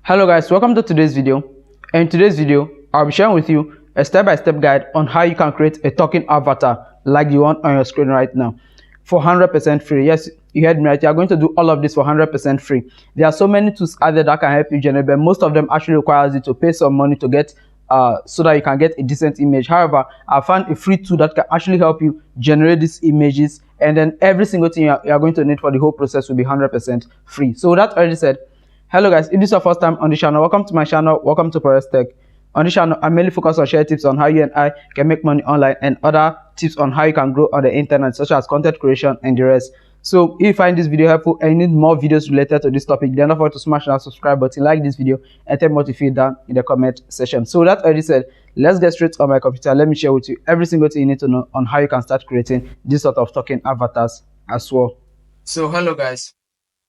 Hello guys, welcome to today's video. In today's video, I'll be sharing with you a step-by-step guide on how you can create a talking avatar like the one on your screen right now for 100% free. Yes, you heard me right. You are going to do all of this for 100% free. There are so many tools out there that can help you generate, but most of them actually requires you to pay some money to get so that you can get a decent image. However, I found a free tool that can actually help you generate these images, and then every single thing you are going to need for the whole process will be 100% free. So with that already said, hello guys, if this is your first time on the channel, welcome to my channel, welcome to Perez Tech. On this channel, I mainly focus on sharing tips on how you and I can make money online and other tips on how you can grow on the internet, such as content creation and the rest. So if you find this video helpful and you need more videos related to this topic, then don't forget to smash that subscribe button, like this video, and tell me what you feel down in the comment section. So that already said, let's get straight on my computer. Let me share with you every single thing you need to know on how you can start creating this sort of talking avatars as well. So hello guys.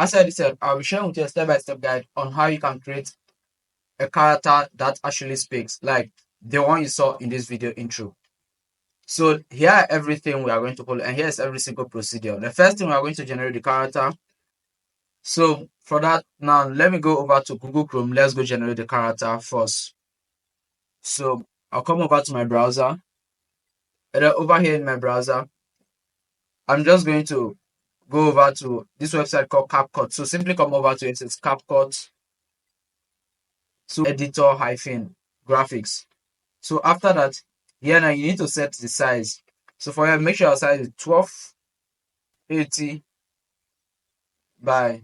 As I said, I'll be sharing with you a step-by-step guide on how you can create a character that actually speaks, like the one you saw in this video intro. So here are everything we are going to follow, and here's every single procedure. The first thing we are going to generate the character. So for that, now let me go over to Google Chrome. Let's go generate the character first. So I'll come over to my browser, and then over here in my browser, I'm just going to go over to this website called CapCut. So simply come over to it. It's CapCut. So editor hyphen graphics. So after that, here now you need to set the size. So for you, make sure your size is 1280 by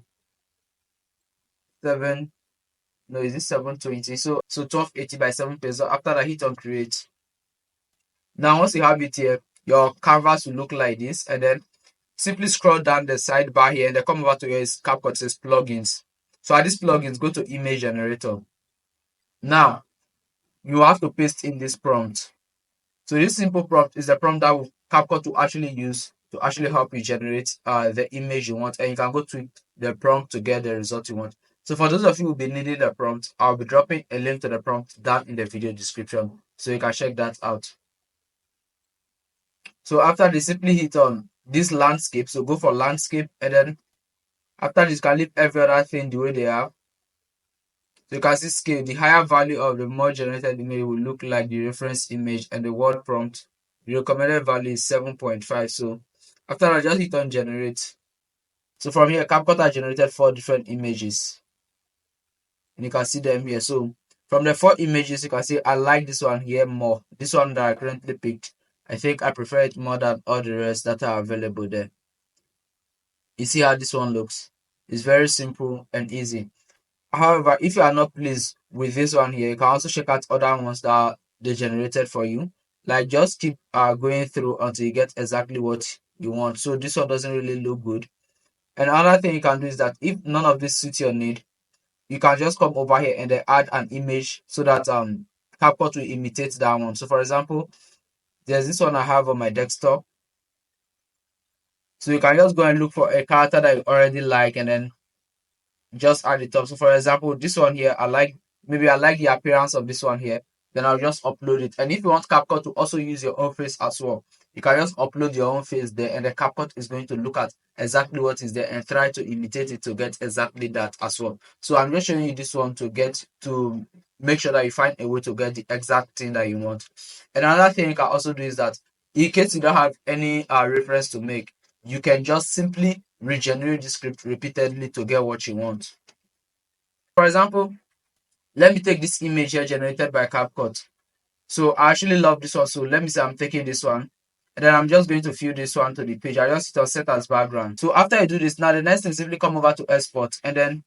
7. No, is this 720? So 1280 by 7 pixels. So after that, hit on create. Now once you have it here, your canvas will look like this, and then simply scroll down the sidebar here and then come over to your CapCut says plugins. So at this plugins, go to image generator. Now you have to paste in this prompt. So this simple prompt is the prompt that CapCut to actually use to actually help you generate the image you want, and you can go to the prompt to get the result you want. So for those of you who will be needing the prompt, I'll be dropping a link to the prompt down in the video description, so you can check that out. So after this, simply hit on this landscape. So go for landscape, and then after this, you can leave every other thing the way they are. So you can see scale. The higher value of the more generated image will look like the reference image, and the word prompt, the recommended value is 7.5. So after that, just hit on generate. So from here, CapCut has generated 4 different images, and you can see them here. So from the 4 images, you can see I like this one here more. This one that I currently picked, I think I prefer it more than all the rest that are available there. You see how this one looks? It's very simple and easy. However, if you are not pleased with this one here, you can also check out other ones that they generated for you. Like, just keep going through until you get exactly what you want. So this one doesn't really look good. And another thing you can do is that if none of this suits your need, you can just come over here and then add an image so that CapCut will imitate that one. So for example, there's this one I have on my desktop. So you can just go and look for a character that you already like and then just add it up. So for example, this one here, maybe I like the appearance of this one here, then I'll just upload it. And if you want CapCut to also use your own face as well, you can just upload your own face there, and the CapCut is going to look at exactly what is there and try to imitate it to get exactly that as well. So I'm just showing you this one to make sure that you find a way to get the exact thing that you want. And another thing you can also do is that in case you don't have any reference to make, you can just simply regenerate the script repeatedly to get what you want. For example, let me take this image here generated by CapCut. So I actually love this one. So let me say I'm taking this one, and then I'm just going to fill this one to the page. I just set as background. So after I do this, now the next thing, simply come over to export and then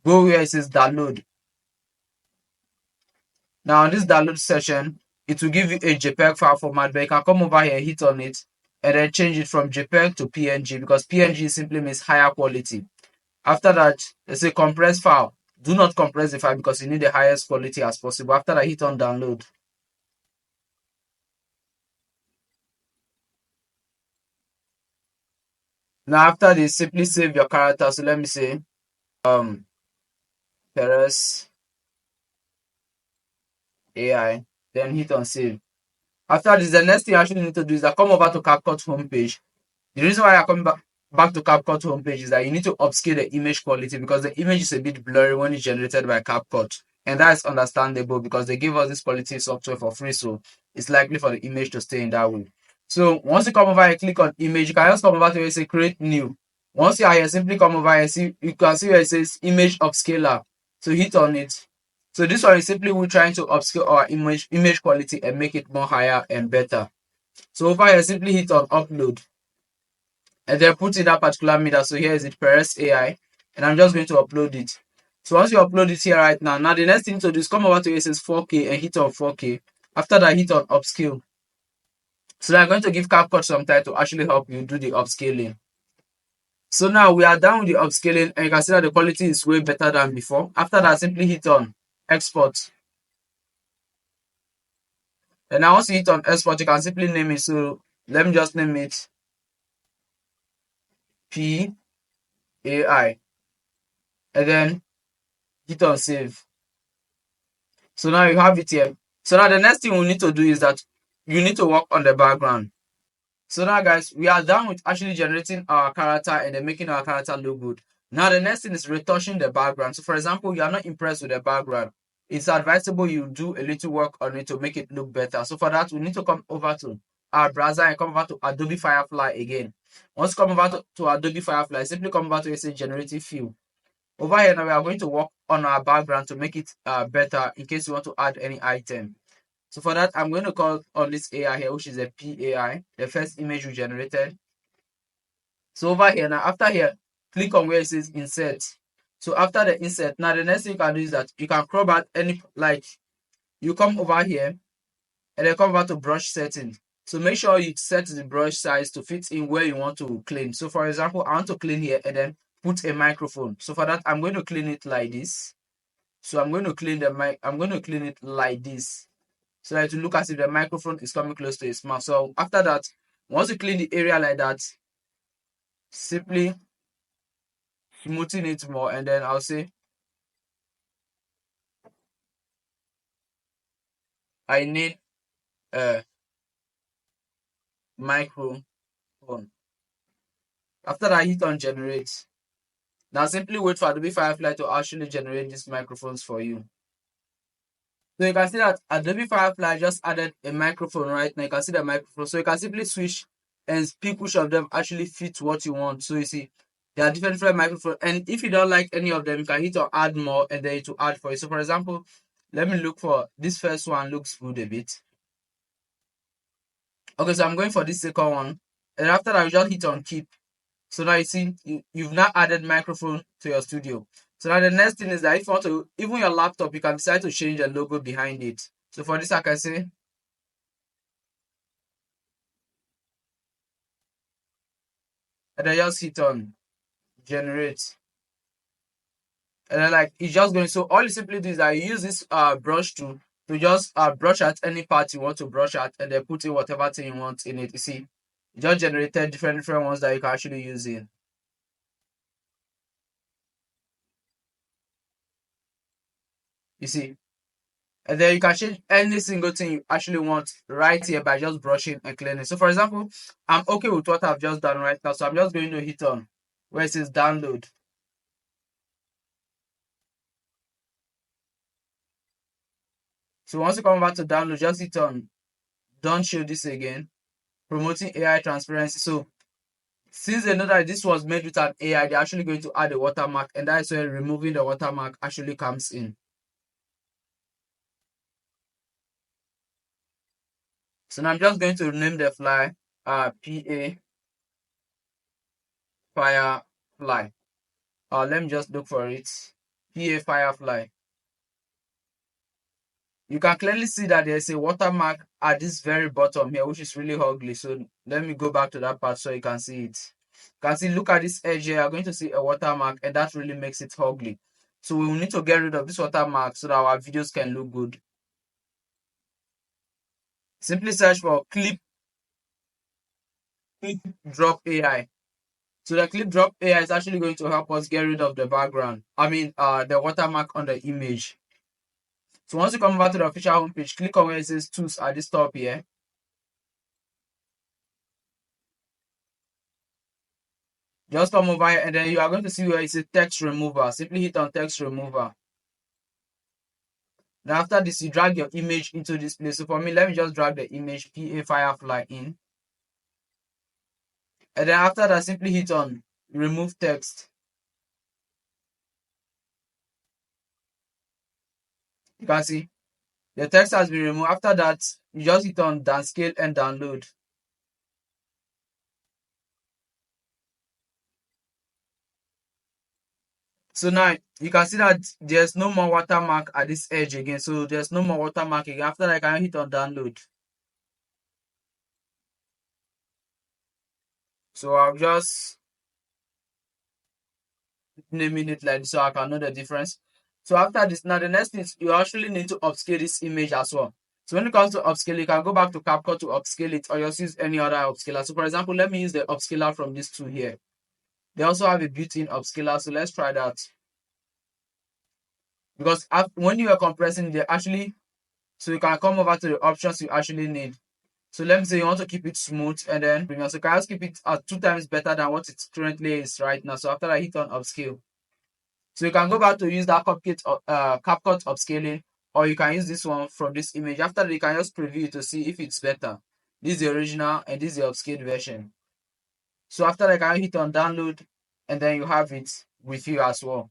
go where it says download. Now in this download section, it will give you a JPEG file format, but you can come over here, hit on it, and then change it from JPEG to PNG, because PNG simply means higher quality. After that, let's say compress file. Do not compress the file because you need the highest quality as possible. After that, hit on download. Now after this, simply save your character. So let me say Perez AI, then hit on save. After this, the next thing you actually need to do is that come over to CapCut homepage. The reason why I'm coming back back to CapCut homepage is that you need to upscale the image quality because the image is a bit blurry when it's generated by CapCut. And that is understandable because they give us this quality software for free, so it's likely for the image to stay in that way. So once you come over and click on image, you can just come over to where it says create new. Once you are here, simply come over and see you can see where it says image upscaler. So hit on it. So this one is simply we're trying to upscale our image quality and make it more higher and better. So over here, simply hit on upload and then put in that particular meter. So here is it, Perez AI, and I'm just going to upload it. So once you upload it here right now, the next thing to do is come over to where it says 4K and hit on 4K. After that, hit on upscale. So I'm going to give CapCut some time to actually help you do the upscaling. So now we are done with the upscaling and you can see that the quality is way better than before. After that, simply hit on export. And now once you hit on export, you can simply name it. So let me just name it PAI. And then hit on save. So now you have it here. So now the next thing we need to do is that you need to work on the background. So now guys, we are done with actually generating our character and then making our character look good. Now the next thing is retouching the background. So for example, you are not impressed with the background. It's advisable you do a little work on it to make it look better. So for that, we need to come over to our browser and come over to Adobe Firefly again. Once you come over to Adobe Firefly, simply come over to say generative fill. Over here now, we are going to work on our background to make it better in case you want to add any item. So for that, I'm going to call on this AI here, which is a PAI, the first image we generated. So over here now, after here, click on where it says insert. So after the insert, now the next thing you can do is that you can crop out any, like, you come over here and then come over to brush setting. So make sure you set the brush size to fit in where you want to clean. So for example, I want to clean here and then put a microphone. So for that, I'm going to clean it like this. So I'm going to clean the mic. I'm going to clean it like this. So that to look as if the microphone is coming close to its mouth. So after that, once you clean the area like that, simply smoothen it more, and then I'll say I need a microphone. After that, I hit on generate. Now simply wait for Adobe Firefly to actually generate these microphones for you. So you can see that Adobe Firefly just added a microphone right now. You can see the microphone. So you can simply switch and pick which of them actually fit what you want. So you see, there are different microphones. And if you don't like any of them, you can hit on add more and then it will add for you. So for example, let me look for this first one, looks good a bit. Okay, so I'm going for this second one. And after that, I just hit on keep. So now you see, you've now added microphone to your studio. So now the next thing is that if you want to, even your laptop, you can decide to change the logo behind it. So for this, I can say, and then just hit on generate. And then like, it's just going, so all you simply do is that you use this brush to just brush at any part you want to brush at and then put in whatever thing you want in it. You see, it just generated different ones that you can actually use in. You see, and then you can change any single thing you actually want right here by just brushing and cleaning. So for example, I'm okay with what I've just done right now. So I'm just going to hit on where it says download. So once you come back to download, just hit on don't show this again. Promoting AI transparency. So since they know that this was made with an AI, they're actually going to add a watermark, and that's where removing the watermark actually comes in. So now I'm just going to name the fly PA Firefly. Let me just look for it. PA Firefly. You can clearly see that there's a watermark at this very bottom here, which is really ugly. So let me go back to that part so you can see it. You can see, look at this edge here. You're going to see a watermark, and that really makes it ugly. So we will need to get rid of this watermark so that our videos can look good. Simply search for clip drop AI. So the clip drop AI is actually going to help us get rid of the background. The watermark on the image. So once you come over to the official homepage, click on where it says tools at this top here. Just come over here and then you are going to see where it says text remover. Simply hit on text remover. Then after this, you drag your image into this place. So for me, let me just drag the image PA Firefly in. And then after that, simply hit on remove text. You can see the text has been removed. After that, you just hit on downscale and download. So now you can see that there's no more watermark at this edge again. So there's no more watermark again. After that, I can hit on download. So I'll just naming it like this so I can know the difference. So after this, now the next thing is you actually need to upscale this image as well. So when it comes to upscale, you can go back to CapCut to upscale it or just use any other upscaler. So for example, let me use the upscaler from this tool here. They also have a built-in upscaler. So let's try that. Because when you are compressing, they actually, so you can come over to the options you actually need. So let me say you want to keep it smooth and then premium. So you can just keep it at 2 times better than what it currently is right now. So after I hit on upscale, so you can go back to use that CapCut upscaling, or you can use this one from this image. After that, you can just preview it to see if it's better. This is the original and this is the upscaled version. So after that, I can hit on download and then you have it with you as well.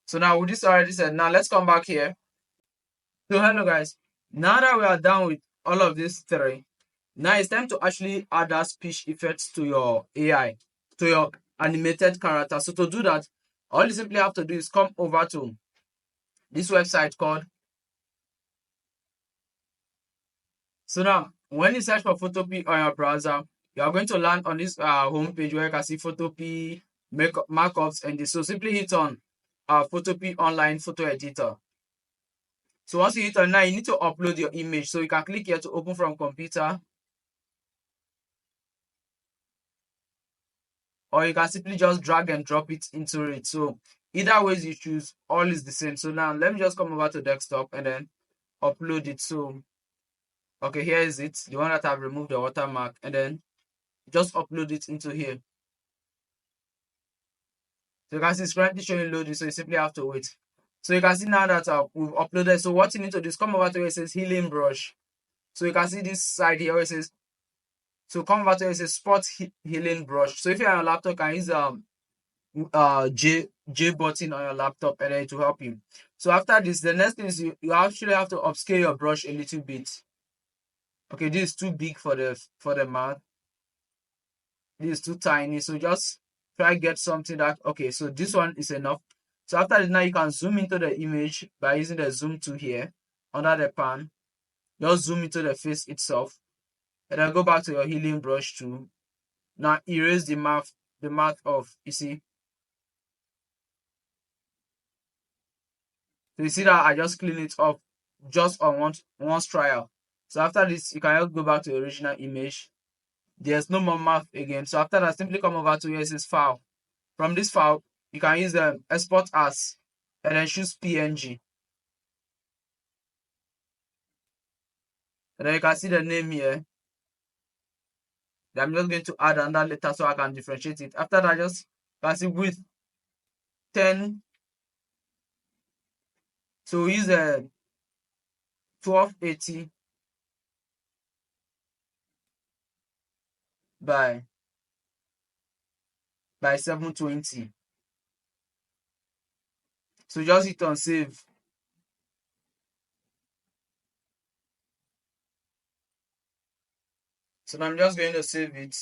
So now with this already said, now let's come back here. So hello guys. Now that we are done with all of these three, now it's time to actually add that speech effects to your AI, to your animated character. So to do that, all you simply have to do is come over to this website called. So now, when you search for Photopea on your browser, you are going to land on this home page where you can see Photopea markups and this. So simply hit on Photopea online photo editor. So once you hit on now, you need to upload your image. So you can click here to open from computer, or you can simply just drag and drop it into it. So either ways you choose, all is the same. So now let me just come over to desktop and then upload it. So okay, here is it, the one that I've removed the watermark, and then just upload it into here. So you can see it's currently showing loading, so you simply have to wait. So you can see now that we've uploaded. So what you need to do is come over to where it says healing brush. So you can see this side here where it says, so come over to where it says spot healing brush. So if you're on your laptop, you can use J button on your laptop and then it will help you. So after this, the next thing is you actually have to upscale your brush a little bit. Okay, this is too big for the mouth. This is too tiny. So just try get something that, okay, so this one is enough. So after this, now you can zoom into the image by using the zoom tool here under the pan. Just zoom into the face itself. And then go back to your healing brush tool. Now erase the mouth off. You see? So you see that I just clean it up just on once trial. So after this, you can just go back to the original image. There's no more mouth again. So after that, simply come over to where it says file. From this file, you can use the export as and then choose PNG. And then you can see the name here. I'm just going to add another letter so I can differentiate it. After that, just can see width 10. So we use a 1280 by 720. So just hit on save. So now I'm just going to save it.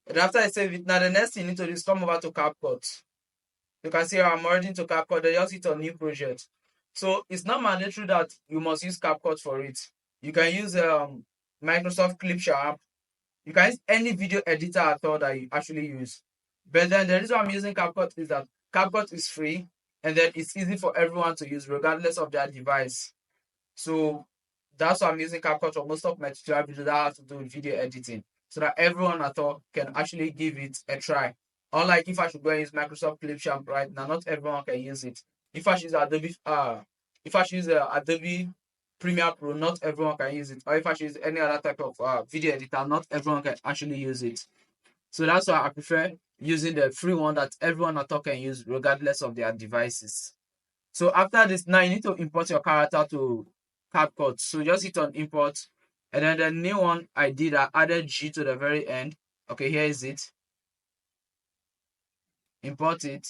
And after I save it, now the next thing you need to do is come over to CapCut. You can see I'm already into CapCut. Then just hit on new project. So it's not mandatory that you must use CapCut for it. You can use Microsoft Clipsharp. You can use any video editor at all that you actually use. But then the reason I'm using CapCut is that CapCut is free and then it's easy for everyone to use regardless of their device. So that's why I'm using CapCut for most of my tutorial videos that have to do with video editing, so that everyone at all can actually give it a try. Unlike if I should go and use Microsoft Clipsharp right now, not everyone can use it. If I should use Adobe Premiere Pro, not everyone can use it. Or if I should use any other type of video editor, not everyone can actually use it. So that's why I prefer using the free one that everyone at all can use regardless of their devices. So after this, now you need to import your character to CapCut. So just hit on import, and then the new one I did, I added G to the very end. Okay, here is it. Import it.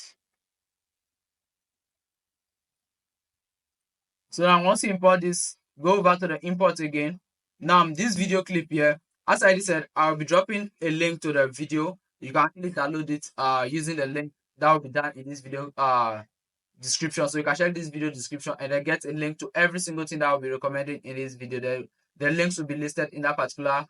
So now once you import this, go over to the import again. Now this video clip here, as I said, I'll be dropping a link to the video. You can actually download it using the link that will be done in this video description. So you can check this video description and then get a link to every single thing that I'll be recommending in this video. The links will be listed in that particular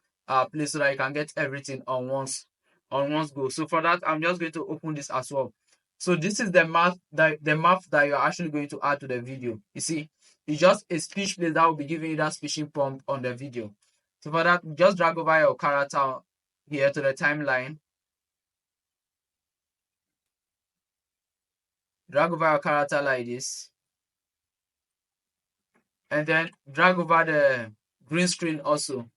place so that you can get everything on once go. So for that, I'm just going to open this as well. So this is the map that you're actually going to add to the video. You see, it's just a speech place that will be giving you that speaking prompt on the video. So for that, just drag over your character here to the timeline. Drag over your character like this. And then drag over the green screen also.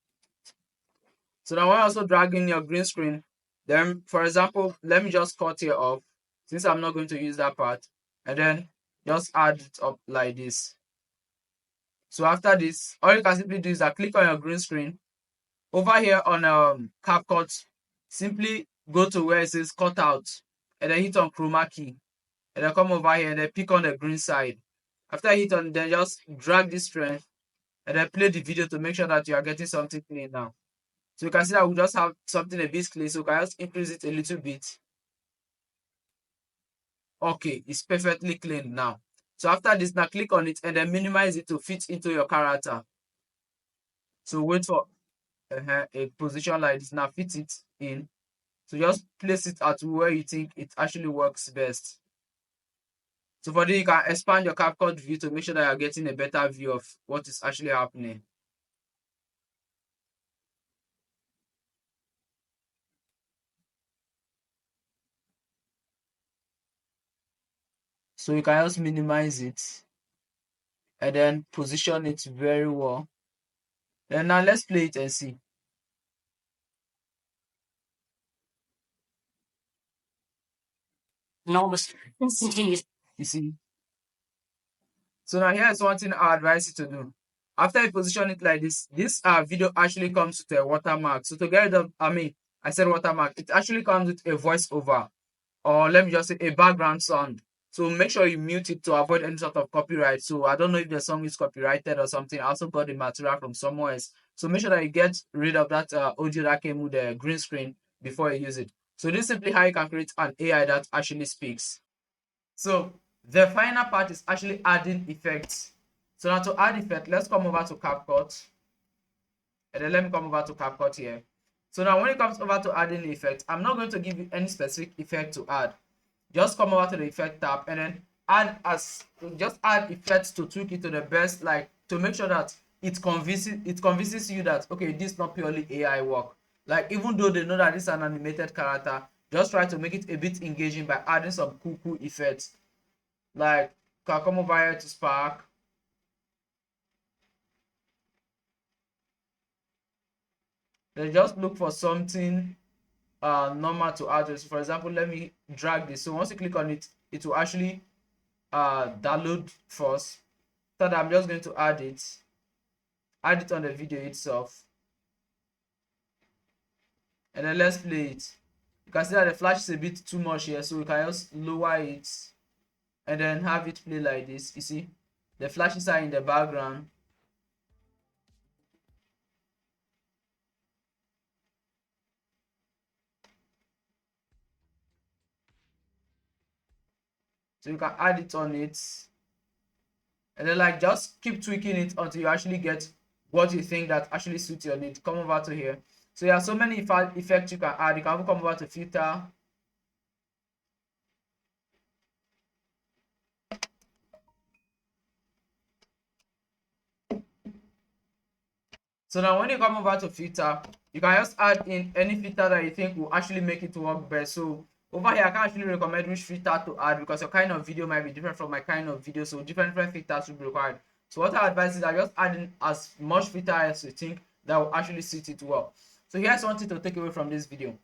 So now when also dragging your green screen, then for example, let me just cut here off since I'm not going to use that part. And then just add it up like this. So after this, all you can simply do is that click on your green screen. Over here on CapCut, simply go to where it says cut out and then hit on chroma key. And then come over here and then pick on the green side. After you hit on, then just drag this strength and then play the video to make sure that you are getting something clean now. So you can see that we just have something a bit clean. So you can just increase it a little bit. Okay, it's perfectly clean now. So after this, now click on it and then minimize it to fit into your character. So wait for a position like this. Now fit it in. So just place it at where you think it actually works best. So for this, you can expand your CapCut view to make sure that you're getting a better view of what is actually happening. So you can just minimize it and then position it very well. Then now let's play it and see. Enormous instantaneous. You see. So now here's one thing I advise you to do. After you position it like this video actually comes with a watermark. So to get rid of, I said watermark. It actually comes with a voiceover, or let me just say a background sound. So make sure you mute it to avoid any sort of copyright. So I don't know if the song is copyrighted or something. I also got the material from somewhere else. So make sure that you get rid of that audio that came with the green screen before you use it. So this is simply how you can create an AI that actually speaks. So the final part is actually adding effects. So now to add effect, let's come over to CapCut. And then let me come over to CapCut here. So now when it comes over to adding the effect, I'm not going to give you any specific effect to add. Just come over to the effect tab and then just add effects to tweak it to the best, like to make sure that it convinces you that okay, this is not purely AI work. Like even though they know that this is an animated character, just try to make it a bit engaging by adding some cool effects. Like can come over here to Spark. Then just look for something normal to add. So for example, let me drag this. So once you click on it, it will actually download first. So that I'm just going to add it on the video itself, and then let's play it. You can see that the flash is a bit too much here, so we can just lower it and then have it play like this. You see the flashes are in the background. So you can add it on it and then like just keep tweaking it until you actually get what you think that actually suits your need. Come over to here. So there are so many effects you can add. You can come over to filter. So now when you come over to filter, you can just add in any filter that you think will actually make it work best. So over here, I can't actually recommend which filter to add because your kind of video might be different from my kind of video. So different filters will be required. So what I advise is that just add in as much filter as you think that will actually suit it well. So here's something to take away from this video.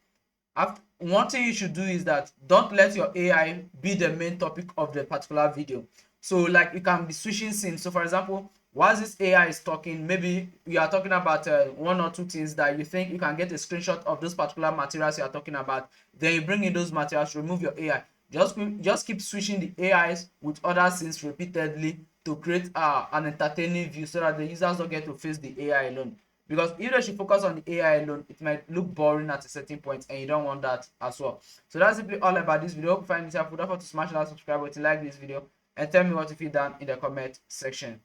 One thing you should do is that don't let your AI be the main topic of the particular video. So like you can be switching scenes. So for example, while this AI is talking, maybe you are talking about one or two things that you think you can get a screenshot of those particular materials you are talking about. Then you bring in those materials, remove your AI. Just keep switching the AIs with other scenes repeatedly to create an entertaining view so that the users don't get to face the AI alone. Because if they should focus on the AI alone, it might look boring at a certain point, and you don't want that as well. So that's simply all about this video. Hope you find this helpful. Don't forget to smash that subscribe button, like this video, and tell me what you feel down in the comment section.